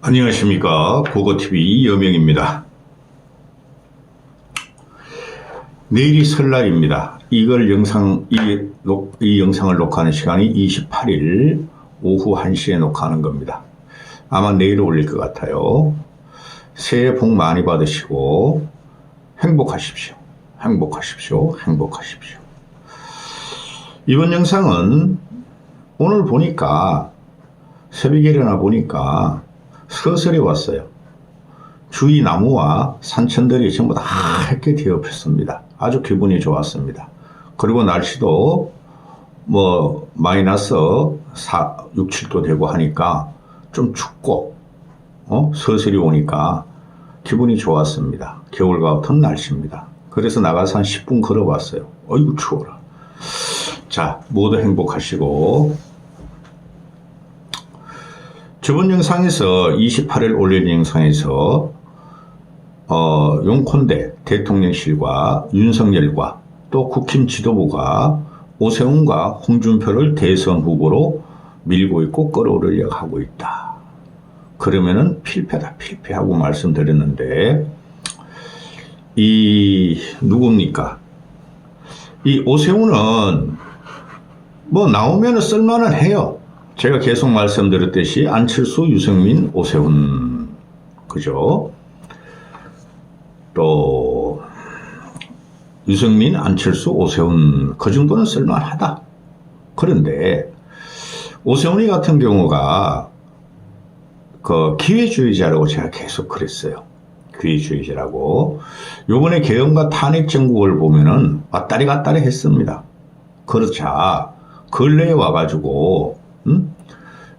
안녕하십니까. 고고TV 여명입니다. 내일이 설날입니다. 이 영상을 녹화하는 시간이 28일 오후 1시에 녹화하는 겁니다. 아마 내일 올릴 것 같아요. 새해 복 많이 받으시고 행복하십시오. 행복하십시오. 행복하십시오. 이번 영상은 오늘 보니까 새벽에 일어나 보니까 서설이 왔어요. 주위 나무와 산천들이 전부 다 하얗게 뒤엎였습니다. 아주 기분이 좋았습니다. 그리고 날씨도 뭐 마이너스 6, 7도 되고 하니까 좀 춥고 서설이 오니까 기분이 좋았습니다. 겨울 같은 날씨입니다. 그래서 나가서 한 10분 걸어봤어요. 어이구 추워라. 자, 모두 행복하시고, 저번 영상에서 28일 올린 영상에서 용콘대 대통령실과 윤석열과 또 국힘 지도부가 오세훈과 홍준표를 대선 후보로 밀고 있고 끌어올리려고 하고 있다. 그러면은 필패다, 필패하고 말씀드렸는데, 누굽니까? 이 오세훈은 뭐 나오면은 쓸만은 해요. 제가 계속 말씀드렸듯이 안철수, 유승민, 오세훈, 그죠? 또 유승민, 안철수, 오세훈, 그 정도는 쓸만하다. 그런데 오세훈이 같은 경우가 그 기회주의자라고 제가 계속 그랬어요. 기회주의자라고. 요번에 계엄과 탄핵 정국을 보면은 왔다리 갔다리 했습니다. 그렇자 근래에 와가지고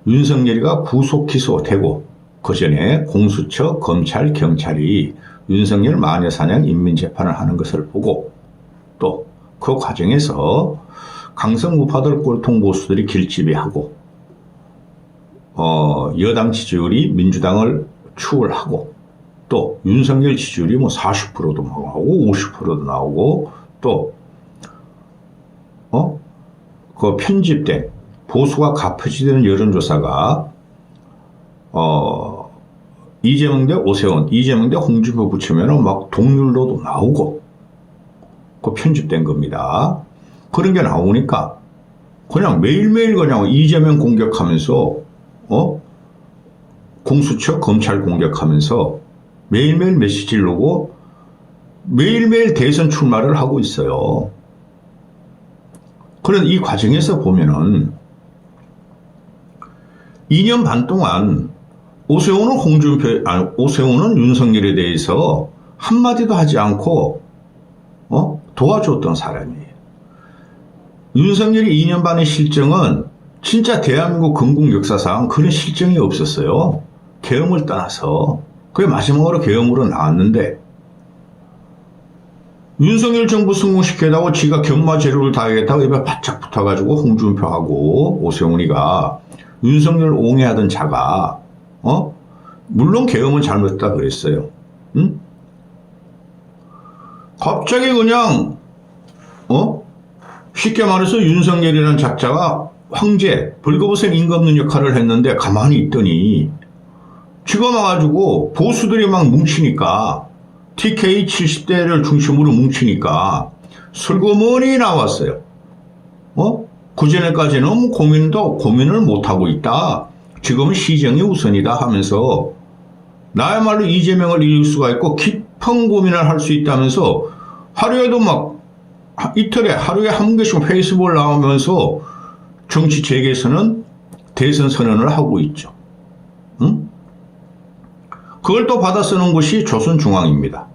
윤석열이가 구속 기소되고 그 전에 공수처, 검찰, 경찰이 윤석열 마녀사냥 인민재판을 하는 것을 보고 또 그 과정에서 강성 우파들 꼴통 보수들이 길집이하고 여당 지지율이 민주당을 추월하고 또 윤석열 지지율이 뭐 40%도 나오고 50%도 나오고 또 그 편집된 보수가 갚아지는 여론조사가 이재명 대 오세훈, 이재명 대 홍준표 붙이면 막 동률로도 나오고 그 편집된 겁니다. 그런 게 나오니까 그냥 매일매일 그냥 이재명 공격하면서 공수처, 검찰 공격하면서 매일매일 메시지를 놓고 매일매일 대선 출마를 하고 있어요. 그런 이 과정에서 보면은 2년 반 동안 오세훈은 윤석열에 대해서 한마디도 하지 않고 도와줬던 사람이에요. 윤석열이 2년 반의 실정은 진짜 대한민국 건국 역사상 그런 실정이 없었어요. 계엄을 떠나서. 그게 마지막으로 계엄으로 나왔는데 윤석열 정부 성공시키려고 지가 견마 재료를 다 하겠다고 입에 바짝 붙어가지고 홍준표하고 오세훈이가 윤석열 옹해하던 자가 물론 계엄은 잘못했다 그랬어요. 응? 갑자기 그냥 쉽게 말해서 윤석열이라는 작자가 황제 벌거벗은 임금는 역할을 했는데 가만히 있더니 지금 와가지고 보수들이 막 뭉치니까 TK 70대를 중심으로 뭉치니까 슬그머니 나왔어요. 그전에까지는 고민을 못하고 있다. 지금은 시정이 우선이다 하면서 나야말로 이재명을 이길 수가 있고 깊은 고민을 할 수 있다면서 하루에도 막 이틀에 하루에 한 개씩 페이스북을 나오면서 정치 재개선은 대선 선언을 하고 있죠. 응? 그걸 또 받아 쓰는 것이 조선중앙입니다.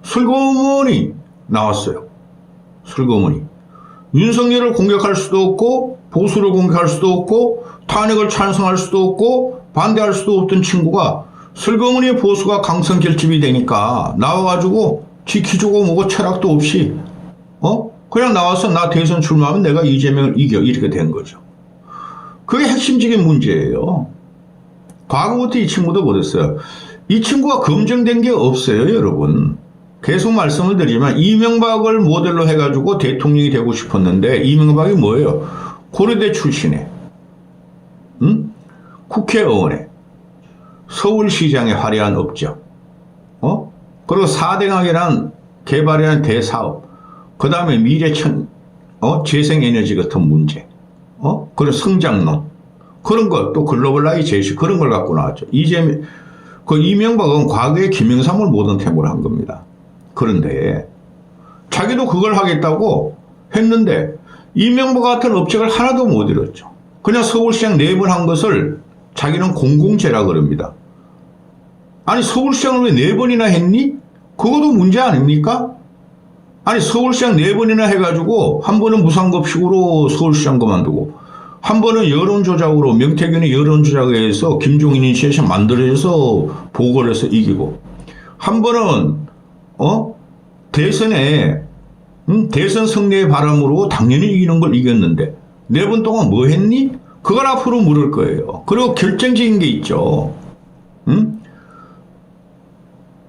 슬그머니 나왔어요. 슬그머니. 윤석열을 공격할 수도 없고 보수를 공격할 수도 없고 탄핵을 찬성할 수도 없고 반대할 수도 없던 친구가 슬그머니 보수가 강성 결집이 되니까 나와가지고 지키주고 뭐고 철학도 없이 그냥 나와서 나 대선 출마하면 내가 이재명을 이겨 이렇게 된 거죠. 그게 핵심적인 문제예요. 과거부터 이 친구도 그랬어요. 이 친구가 검증된 게 없어요, 여러분. 계속 말씀을 드리지만 이명박을 모델로 해가지고 대통령이 되고 싶었는데 이명박이 뭐예요? 고려대 출신에 국회의원에 서울시장의 화려한 업적, 그리고 4대강이란 개발이란 대사업, 그 다음에 재생에너지 같은 문제, 그리고 성장론, 그런 거, 또 글로벌라이제이션, 그런 걸 갖고 나왔죠. 이명박은 과거에 김영삼을 모던 템으로 한 겁니다. 그런데 자기도 그걸 하겠다고 했는데 이명박 같은 업적을 하나도 못 이뤘죠. 그냥 서울시장 4번 한 것을 자기는 공공재라 그럽니다. 아니, 서울시장을 왜 4번이나 했니? 그것도 문제 아닙니까? 아니, 서울시장 4번이나 해가지고 한 번은 무상급식으로 서울시장 그만두고 한 번은 여론조작으로 명태균이 여론조작에 의해서 김종인 씨에서 만들어져서 보궐을 해서 이기고 한 번은 대선에 대선 승리의 바람으로 당연히 이기는 걸 이겼는데 4번 동안 뭐 했니? 그걸 앞으로 물을 거예요. 그리고 결정적인 게 있죠.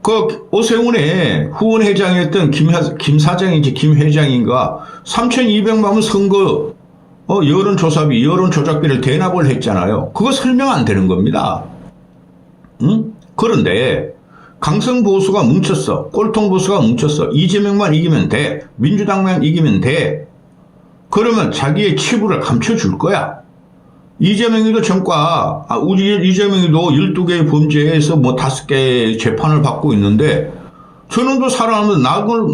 그 오세훈의 후원회장이었던 김 사장인지 김 회장인가 3,200만 원 선거 여론조사비, 여론조작비를 대납을 했잖아요. 그거 설명 안 되는 겁니다. 그런데 강성보수가 뭉쳤어. 꼴통보수가 뭉쳤어. 이재명만 이기면 돼. 민주당만 이기면 돼. 그러면 자기의 치부를 감춰줄 거야. 이재명이도 이재명이도 12개의 범죄에서 5개의 재판을 받고 있는데 저놈도 살아남는데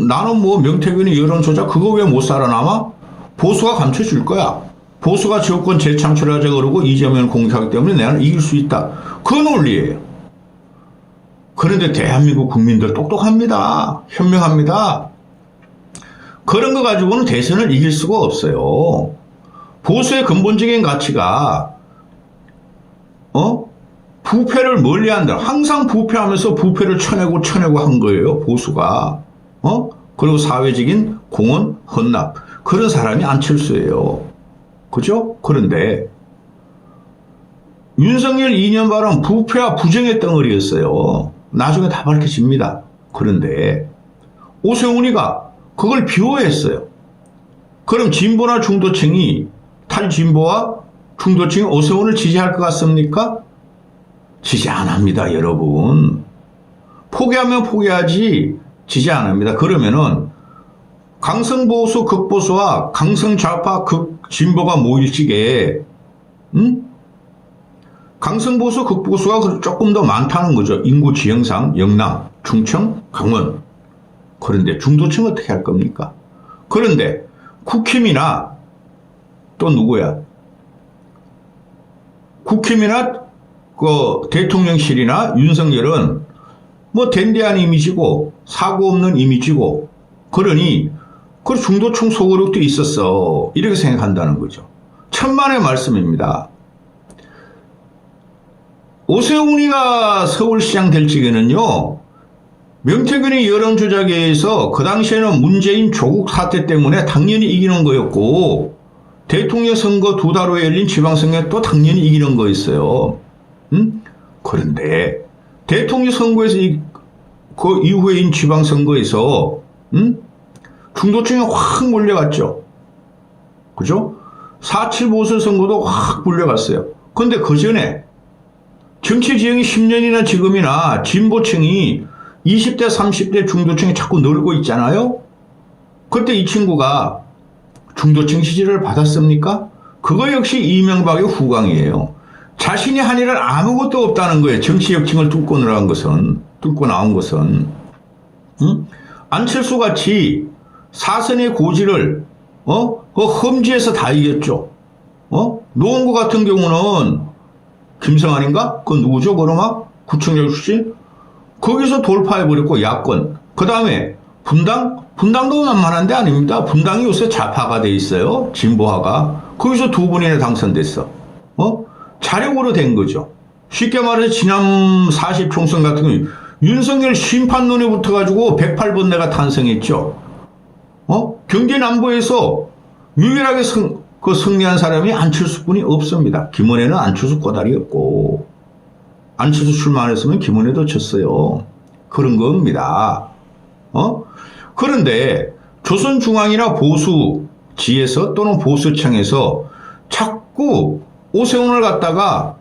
나는 명태균이 여론조작 그거 왜 못 살아남아? 보수가 감춰줄 거야. 보수가 정권 재창출하자 그러고 이재명을 공격하기 때문에 나는 이길 수 있다. 그 논리예요. 그런데 대한민국 국민들 똑똑합니다. 현명합니다. 그런 거 가지고는 대선을 이길 수가 없어요. 보수의 근본적인 가치가 부패를 멀리한다. 항상 부패하면서 부패를 쳐내고 한 거예요. 보수가. 그리고 사회적인 공헌, 헌납. 그런 사람이 안철수예요. 그죠? 그런데 윤석열 2년 발언 부패와 부정의 덩어리였어요. 나중에 다 밝혀집니다. 그런데 오세훈이가 그걸 비호했어요. 그럼 진보나 중도층이 탈진보와 중도층이 오세훈을 지지할 것 같습니까? 지지 안 합니다, 여러분. 포기하면 포기하지 지지 안 합니다. 그러면은 강성보수 극보수와 강성좌파 극진보가 모일 적에 강성보수 극보수가 조금 더 많다는 거죠. 인구 지형상 영남, 충청, 강원. 그런데 중도층 어떻게 할 겁니까? 그런데 국힘이나 또 누구야? 국힘이나 대통령실이나 윤석열은 댄대한 이미지고 사고 없는 이미지고 그러니 그 중도층 소구력도 있었어. 이렇게 생각한다는 거죠. 천만의 말씀입니다. 오세훈이가 서울시장 될 적에는요. 명태균이 여론조작에 의해서 그 당시에는 문재인 조국 사태 때문에 당연히 이기는 거였고 대통령 선거 2달 후에 열린 지방선거에 또 당연히 이기는 거였어요. 그런데 대통령 선거에서 그 이후에인 지방선거에서 중도층이 확 몰려갔죠. 그죠? 4.7 보궐선거도 확 몰려갔어요. 그런데 그 전에 정치 지형이 10년이나 지금이나 진보층이 20대, 30대 중도층이 자꾸 늘고 있잖아요. 그때 이 친구가 중도층 지지를 받았습니까? 그거 역시 이명박의 후광이에요. 자신이 한 일은 아무것도 없다는 거예요. 정치 역층을 뚫고 나온 것은. 안철수 같이 사선의 고지를 그 험지에서 다 이겼죠. 노원구 같은 경우는 김성환인가? 그 누구죠? 그러마 구청장 출신? 거기서 돌파해버렸고 야권. 그 다음에 분당도 만만한 데 아닙니다. 분당이 요새 좌파가 돼 있어요. 진보화가. 거기서 2번이나 당선됐어. 자력으로 된 거죠. 쉽게 말해서 지난 40 총선 같은 경우 윤석열 심판론에 붙어가지고 108번 내가 탄생했죠. 경기 남부에서 유일하게 승리한 사람이 안철수뿐이 없습니다. 김은혜는 안철수 꼬다리였고 안철수 출마 안 했으면 김은혜도 졌어요. 그런 겁니다. 그런데 조선중앙이나 보수지에서 또는 보수청에서 자꾸 오세훈을 갖다가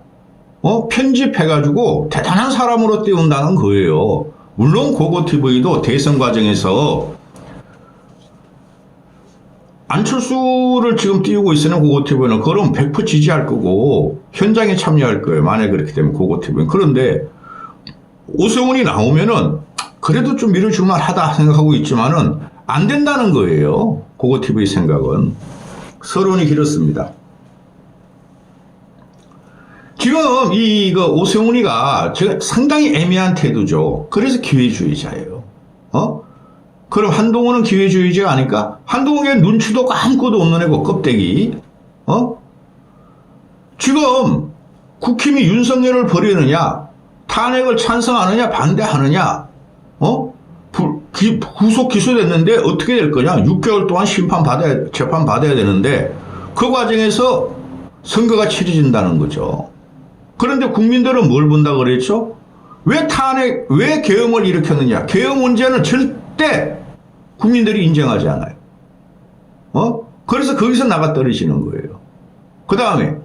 편집해가지고 대단한 사람으로 띄운다는 거예요. 물론 고고TV도 대선 과정에서 안철수를 지금 띄우고 있으면 고고TV는 그럼 100% 지지할 거고 현장에 참여할 거예요. 만약에 그렇게 되면 고고TV는. 그런데 오세훈이 나오면은 그래도 좀 밀어줄만 하다 생각하고 있지만은 안 된다는 거예요. 고고TV 생각은. 서론이 길었습니다. 지금 오세훈이가 제가 상당히 애매한 태도죠. 그래서 기회주의자예요. 그럼 한동훈은 기회주의자가 아닐까? 한동훈의 눈치도 아무것도 없는 애고 껍데기. 지금 국힘이 윤석열을 버리느냐, 탄핵을 찬성하느냐, 반대하느냐, 구속 기소됐는데 어떻게 될 거냐? 6개월 동안 재판 받아야 되는데 그 과정에서 선거가 치러진다는 거죠. 그런데 국민들은 뭘 본다 그랬죠? 왜 계엄을 일으켰느냐? 계엄 문제는 절대 국민들이 인정하지 않아요. 그래서 거기서 나가 떨어지는 거예요. 그 다음에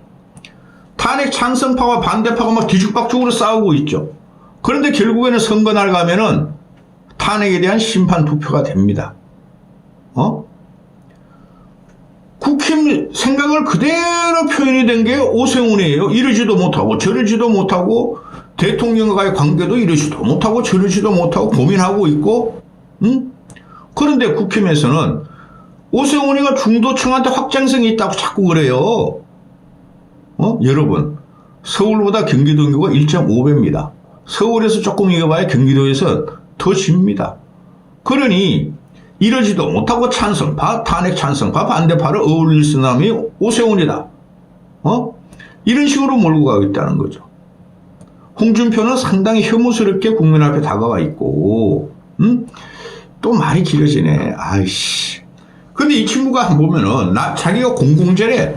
탄핵 찬성파와 반대파가 막 뒤죽박죽으로 싸우고 있죠. 그런데 결국에는 선거날 가면은 탄핵에 대한 심판 투표가 됩니다. 국힘 생각을 그대로 표현이 된 게 오세훈이에요. 이러지도 못하고 저러지도 못하고 대통령과의 관계도 이러지도 못하고 저러지도 못하고 고민하고 있고, 그런데 국힘에서는 오세훈이가 중도층한테 확장성이 있다고 자꾸 그래요. 여러분, 서울보다 경기도 인구가 1.5배입니다. 서울에서 조금 이겨봐야 경기도에서 더 집니다. 그러니 이러지도 못하고 찬성파, 탄핵 찬성파, 반대파를 어울릴 사람이 오세훈이다. 이런 식으로 몰고 가고 있다는 거죠. 홍준표는 상당히 혐오스럽게 국민 앞에 다가와 있고, 또 말이 길어지네. 아이씨. 근데 이 친구가 한번 보면은, 자기가 공공재래.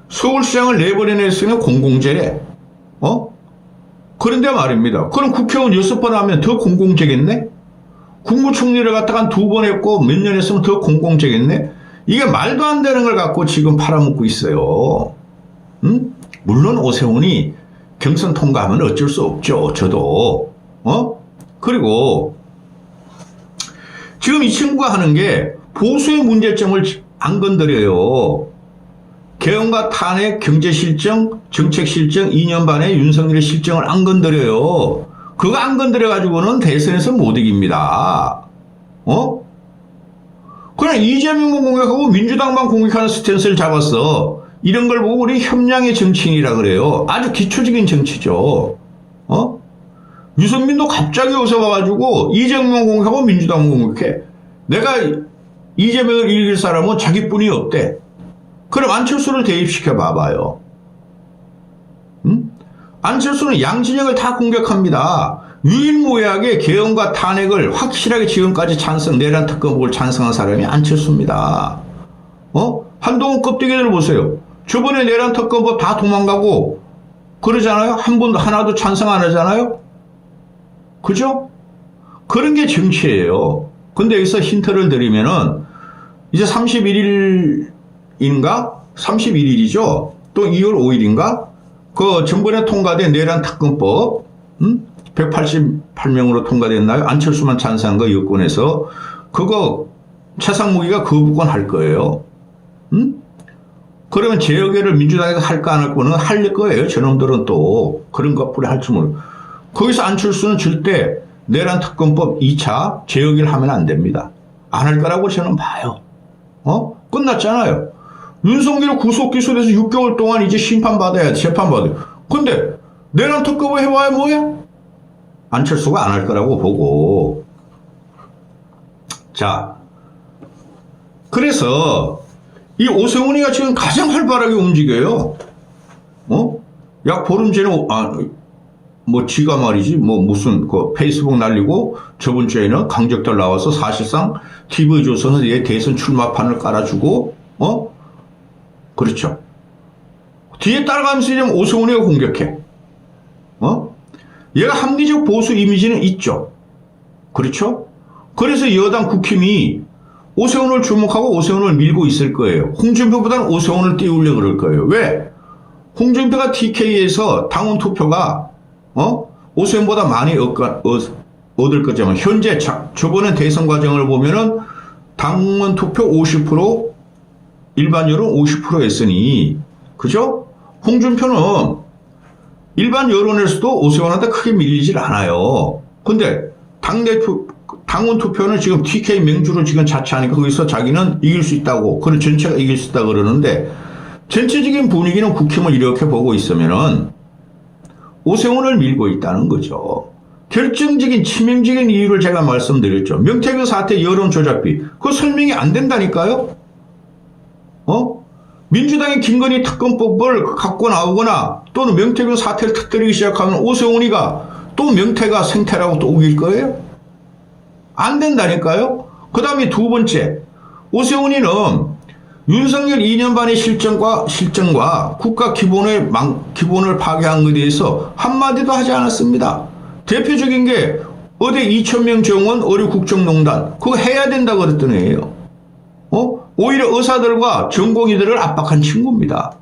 서울시장을 내버려냈으면 공공재래. 그런데 말입니다. 그럼 국회의원 6번 하면 더 공공재겠네? 국무총리를 갖다가 한 2번 했고 몇 년 했으면 더 공공재겠네? 이게 말도 안 되는 걸 갖고 지금 팔아먹고 있어요. 물론 오세훈이 경선 통과하면 어쩔 수 없죠. 저도. 그리고 지금 이 친구가 하는 게 보수의 문제점을 안 건드려요. 계엄과 탄핵, 경제실정, 정책실정, 2년 반의 윤석열의 실정을 안 건드려요. 그거 안 건드려가지고는 대선에서 못 이깁니다. 그냥 이재명만 공격하고 민주당만 공격하는 스탠스를 잡았어. 이런 걸 보고 우리 협량의 정치인이라 그래요. 아주 기초적인 정치죠. 유승민도 갑자기 어서 와가지고 이재명만 공격하고 민주당만 공격해. 내가 이재명을 이길 사람은 자기뿐이 없대. 그럼 안철수를 대입시켜 봐봐요. 안철수는 양진영을 다 공격합니다. 유일무이하게 계엄과 탄핵을 확실하게 지금까지 내란 특검을 찬성한 사람이 안철수입니다. 한동훈 껍데기들 보세요. 저번에 내란 특검법 다 도망가고 그러잖아요. 한 번도 하나도 찬성 안 하잖아요. 그죠? 그런 게 정치예요. 근데 여기서 힌트를 드리면은 이제 31일인가? 31일이죠. 또 2월 5일인가? 그 전번에 통과된 내란 특검법 188명으로 통과됐나요? 안철수만 찬성한 거 여권에서 그거 최상무기가 거부권 할 거예요. 그러면 재역외를 민주당에서 할까 안 할 거는 할 거예요. 저놈들은 또 그런 것뿐이 할 줄 모르고 거기서 안철수는 절대 내란 특검법 2차 재역외를 하면 안 됩니다. 안 할 거라고 저는 봐요. 끝났잖아요. 윤석열 구속 기소돼서 6개월 동안 이제 심판받아야 돼. 재판받아요. 근데 내란 특검을 해봐야 뭐야? 안철수가 안 할 거라고 보고. 자, 그래서 이 오세훈이가 지금 가장 활발하게 움직여요. 약 보름 전에 지가 말이지 무슨 그 페이스북 날리고 저번 주에는 강적들 나와서 사실상 TV조선은 얘 대선 출마판을 깔아주고 그렇죠. 뒤에 따라가면서 이제 오세훈이가 공격해. 얘가 합리적 보수 이미지는 있죠. 그렇죠? 그래서 여당 국힘이 오세훈을 주목하고 오세훈을 밀고 있을 거예요. 홍준표보다는 오세훈을 띄우려고 그럴 거예요. 왜? 홍준표가 TK에서 당원 투표가 오세훈보다 많이 얻을 거지만 현재 저번에 대선 과정을 보면은 당원 투표 50% 일반 여론 50% 했으니 그죠? 홍준표는 일반 여론에서도 오세훈한테 크게 밀리질 않아요. 근데 당원 투표는 지금 TK 맹주로 지금 자처하니까 거기서 자기는 이길 수 있다고, 그런 전체가 이길 수 있다고 그러는데 전체적인 분위기는 국힘을 이렇게 보고 있으면은 오세훈을 밀고 있다는 거죠. 결정적인 치명적인 이유를 제가 말씀드렸죠. 명태균 사태 여론 조작비. 그거 설명이 안 된다니까요. 민주당이 김건희 특검법을 갖고 나오거나 또는 명태균 사태를 터뜨리기 시작하면 오세훈이가 또 명태가 생태라고 또 우길 거예요? 안 된다니까요. 그 다음에 두 번째, 오세훈이는 윤석열 2년 반의 실정과 국가 기본을 파괴한 것에 대해서 한마디도 하지 않았습니다. 대표적인 게 어제 2,000명 정원 의료 국정농단 그거 해야 된다고 그랬던 애예요. 오히려 의사들과 전공의들을 압박한 친구입니다.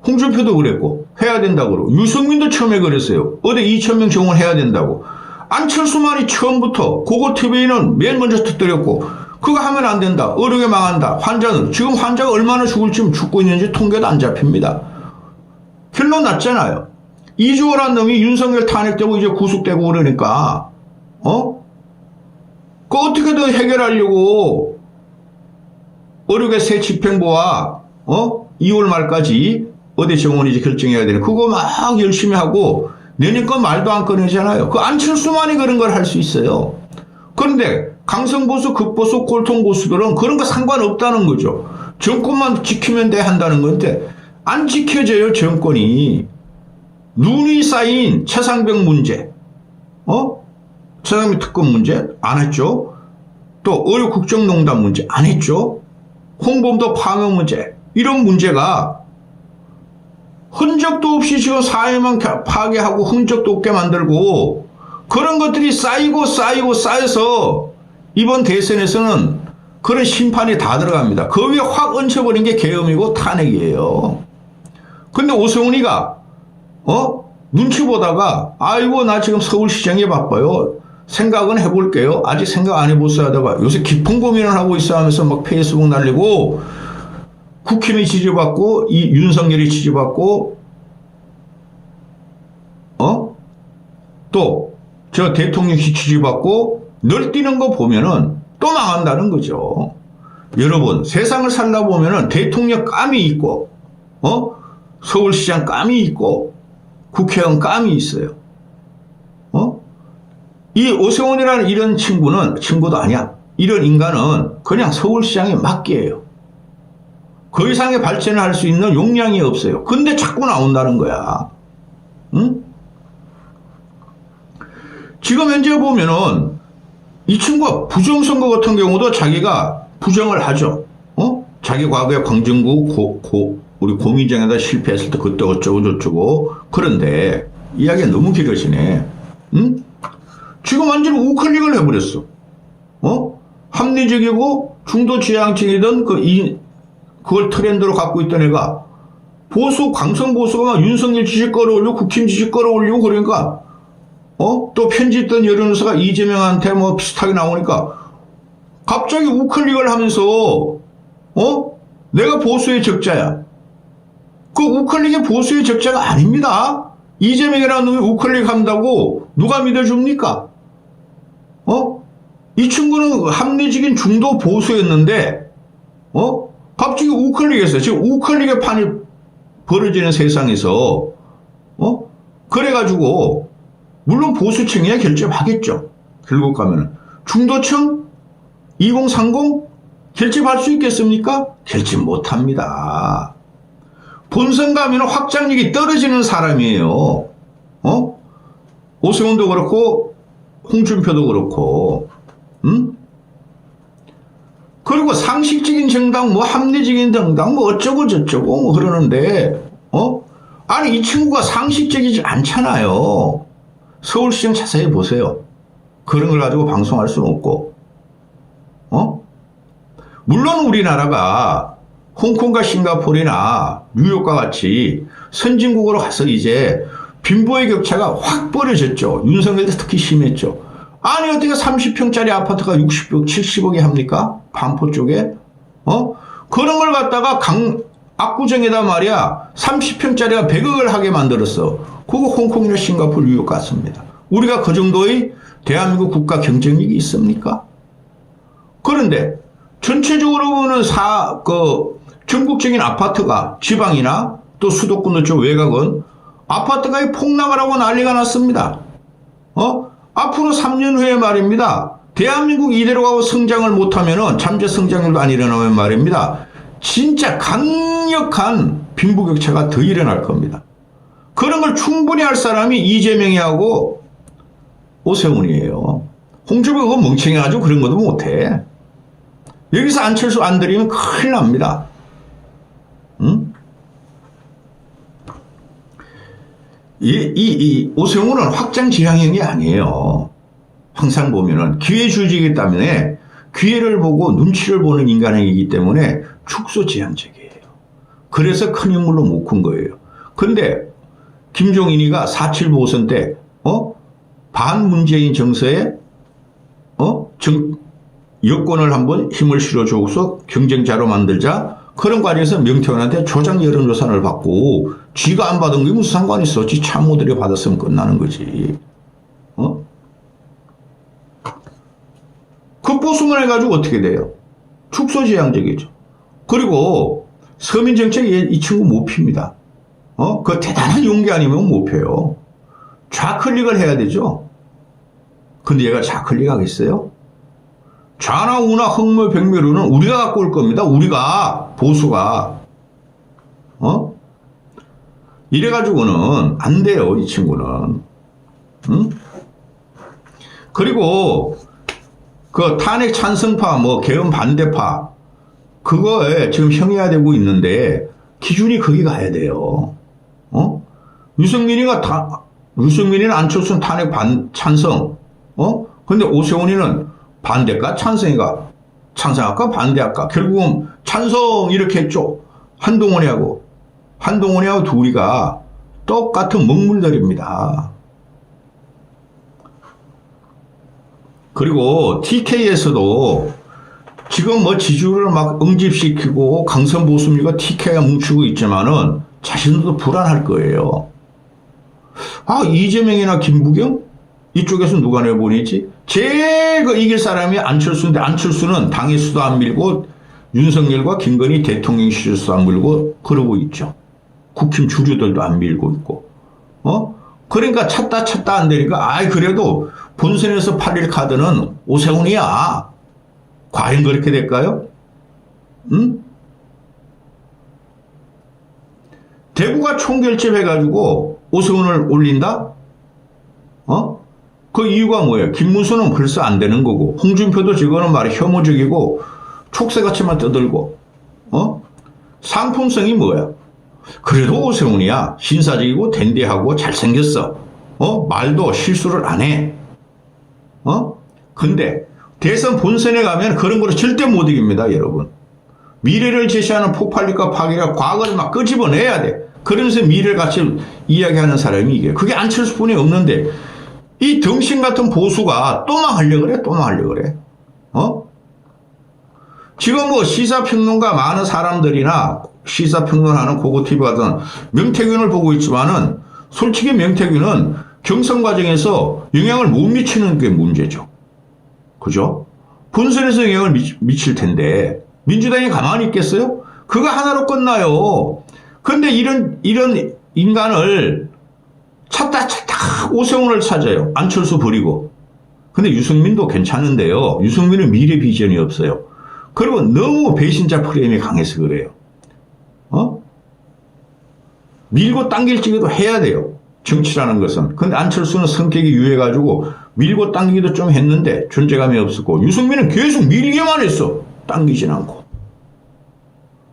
홍준표도 그랬고 해야 된다고 그러고 유승민도 처음에 그랬어요. 어제 2,000명 정원 해야 된다고. 안철수만이 처음부터 고고TV는 맨 먼저 터뜨렸고 그거 하면 안 된다. 의료계 망한다. 환자는 지금 환자가 얼마나 죽을지 죽고 있는지 통계도 안 잡힙니다. 결론 났잖아요. 이주호란 놈이 윤석열 탄핵되고 이제 구속되고 그러니까 그 어떻게든 해결하려고 의료계 새 집행부와 2월 말까지 어디 정원인지 결정해야 되는 그거 막 열심히 하고 내년 건 말도 안 꺼내잖아요. 그 안철수만이 그런 걸 할 수 있어요. 그런데 강성보수, 극보수, 꼴통보수들은 그런 거 상관없다는 거죠. 정권만 지키면 돼 한다는 건데 안 지켜져요. 정권이. 눈이 쌓인 최상병 문제, 최상병 특검 문제 안 했죠. 또 의료 국정농단 문제 안 했죠. 홍범도 파면 문제 이런 문제가 흔적도 없이 지금 사회만 파괴하고 흔적도 없게 만들고 그런 것들이 쌓여서 이번 대선에서는 그런 심판이 다 들어갑니다. 그 위에 확 얹혀버린 게 계엄이고 탄핵이에요. 근데 오세훈이가 눈치 보다가 아이고 나 지금 서울시장에 바빠요. 생각은 해볼게요. 아직 생각 안 해봤어야 하다가 요새 깊은 고민을 하고 있어 하면서 막 페이스북 날리고 국힘이 지지받고 이 윤석열이 지지받고 또 저 대통령이 지지받고 널뛰는 거 보면은 또 망한다는 거죠. 여러분 세상을 살다 보면은 대통령 감이 있고 서울시장 감이 있고 국회의원 감이 있어요. 이 오세훈이라는 이런 친구도 아니야. 이런 인간은 그냥 서울시장의 막기예요. 그 이상의 발전을 할 수 있는 용량이 없어요. 근데 자꾸 나온다는 거야. 응? 지금 현재 보면은 이 친구가 부정선거 같은 경우도 자기가 부정을 하죠. 자기 과거에 광진구 우리 고민장에다 실패했을 때 그때 어쩌고 저쩌고. 그런데 이야기가 너무 길어지네. 응? 지금 완전히 우클릭을 해버렸어. 합리적이고 중도 지향층이던 그걸 트렌드로 갖고 있던 애가 강성 보수가 막 윤석열 지지 끌어올리고 국힘 지지 끌어올리고 그러니까 또 편지 있던 여론조사가 이재명한테 뭐 비슷하게 나오니까 갑자기 우클릭을 하면서 내가 보수의 적자야. 그 우클릭이 보수의 적자가 아닙니다. 이재명이라는 놈이 우클릭 한다고 누가 믿어줍니까? 이 친구는 합리적인 중도 보수였는데 갑자기 우클릭했어요. 지금 우클릭의 판이 벌어지는 세상에서 그래가지고 물론 보수층이야 결집하겠죠. 결국 가면은 중도층 2030 결집할 수 있겠습니까? 결집 못합니다. 본선 가면 확장력이 떨어지는 사람이에요. 오세훈도 그렇고 홍준표도 그렇고 그리고 상식적인 정당 뭐 합리적인 정당 뭐 어쩌고 저쩌고 뭐 그러는데 아니 이 친구가 상식적이지 않잖아요. 서울시장 자세히 보세요. 그런 걸 가지고 방송할 수는 없고 물론 우리나라가 홍콩과 싱가포르나 뉴욕과 같이 선진국으로 가서 이제 빈부의 격차가 확 벌어졌죠. 윤석열도 특히 심했죠. 아니 어떻게 30평짜리 아파트가 60억, 70억이 합니까? 반포 쪽에? 그런 걸 갖다가 압구정에다 말이야 30평짜리가 100억을 하게 만들었어. 그거 홍콩이나 싱가포르, 뉴욕 같습니다. 우리가 그 정도의 대한민국 국가 경쟁력이 있습니까? 그런데 전체적으로 보면 전국적인 아파트가 지방이나 또 수도권 쪽 외곽은 아파트가 폭락을 하고 난리가 났습니다. 앞으로 3년 후에 말입니다. 대한민국 이대로 가고 성장을 못하면은 잠재 성장률도 안 일어나면 말입니다. 진짜 강력한 빈부격차가 더 일어날 겁니다. 그런 걸 충분히 할 사람이 이재명이하고 오세훈이에요. 홍준표 그거 멍청해가지고 그런 것도 못해. 여기서 안철수 안 들이면 큰일 납니다. 응? 이 오세훈은 확장 지향형이 아니에요. 항상 보면은 기회주의이기 때문에 기회를 보고 눈치를 보는 인간이기 때문에 축소지향적이에요. 그래서 큰 인물로 묶은 거예요. 근데 김종인이가 4.7 보선 때 반문재인 정서에 여권을 한번 힘을 실어줘서 경쟁자로 만들자. 그런 과정에서 명태균한테 조작 여론조사를 받고 쥐가 안 받은 게 무슨 상관이 있어. 지 참모들이 받았으면 끝나는 거지. 그 보수만 해가지고 어떻게 돼요? 축소지향적이죠. 그리고 서민정책 이 친구 못 핍니다. 그 대단한 용기 아니면 못 펴요. 좌클릭을 해야 되죠. 근데 얘가 좌클릭 하겠어요? 좌나 우나 흑묘 백묘로는 우리가 갖고 올 겁니다. 우리가 보수가 이래가지고는 안 돼요. 이 친구는. 그리고 그 탄핵 찬성파 개헌 반대파 그거에 지금 형해야되고 있는데 기준이 거기 가야 돼요. 유승민이는 안철수는 탄핵 찬성. 근데 오세훈이는 반대가 찬성이가 찬성할까 반대할까 결국은 찬성 이렇게 했죠. 한동훈이하고 둘이가 똑같은 먹물들입니다. 그리고 TK에서도 지금 지지율을 막 응집시키고 강성 보수미가 TK가 뭉치고 있지만은 자신들도 불안할 거예요. 이재명이나 김부겸? 이쪽에서 누가 내보내지? 제일 이길 사람이 안철수인데 안철수는 당의 수도 안 밀고 윤석열과 김건희 대통령 시절수도 안 밀고 그러고 있죠. 국힘 주류들도 안 밀고 있고. 그러니까 찾다 안 되니까 그래도 본선에서 8일 카드는 오세훈이야. 과연 그렇게 될까요? 대구가 총결집해가지고 오세훈을 올린다? 그 이유가 뭐예요? 김문수는 벌써 안 되는 거고, 홍준표도 지금은 혐오적이고, 촉새같이만 떠들고, 상품성이 뭐야? 그래도 오세훈이야. 신사적이고, 댄디하고, 잘생겼어. 말도 실수를 안 해. 근데, 대선 본선에 가면 그런 거를 절대 못 이깁니다, 여러분. 미래를 제시하는 폭발력과 파괴가 과거를 막 끄집어내야 돼. 그러면서 미래를 같이 이야기하는 사람이 이게. 그게 안철수뿐이 없는데, 이 덩신 같은 보수가 또 망하려고 그래. 지금 시사평론가 많은 사람들이나 시사평론하는 고고TV 같은 명태균을 보고 있지만은 솔직히 명태균은 경선 과정에서 영향을 못 미치는 게 문제죠. 그죠? 본선에서 영향을 미칠 텐데 민주당이 가만히 있겠어요? 그거 하나로 끝나요. 근데 이런 인간을 찾다 오세훈을 찾아요. 안철수 버리고. 근데 유승민도 괜찮은데요. 유승민은 미래 비전이 없어요. 그리고 너무 배신자 프레임이 강해서 그래요. 밀고 당길지기도 해야 돼요. 정치라는 것은. 근데 안철수는 성격이 유해가지고 밀고 당기기도 좀 했는데 존재감이 없었고 유승민은 계속 밀기만 했어. 당기진 않고.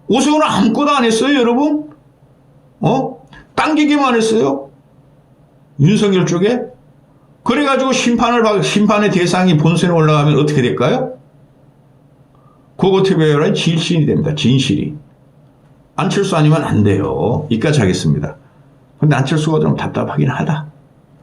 오세훈은 아무것도 안 했어요, 여러분? 당기기만 했어요. 윤석열 쪽에. 그래가지고 심판의 대상이 본선에 올라가면 어떻게 될까요? 고고TV의 진실이 됩니다. 진실이. 안철수 아니면 안 돼요. 이까지 하겠습니다. 근데 안철수가 좀 답답하긴 하다.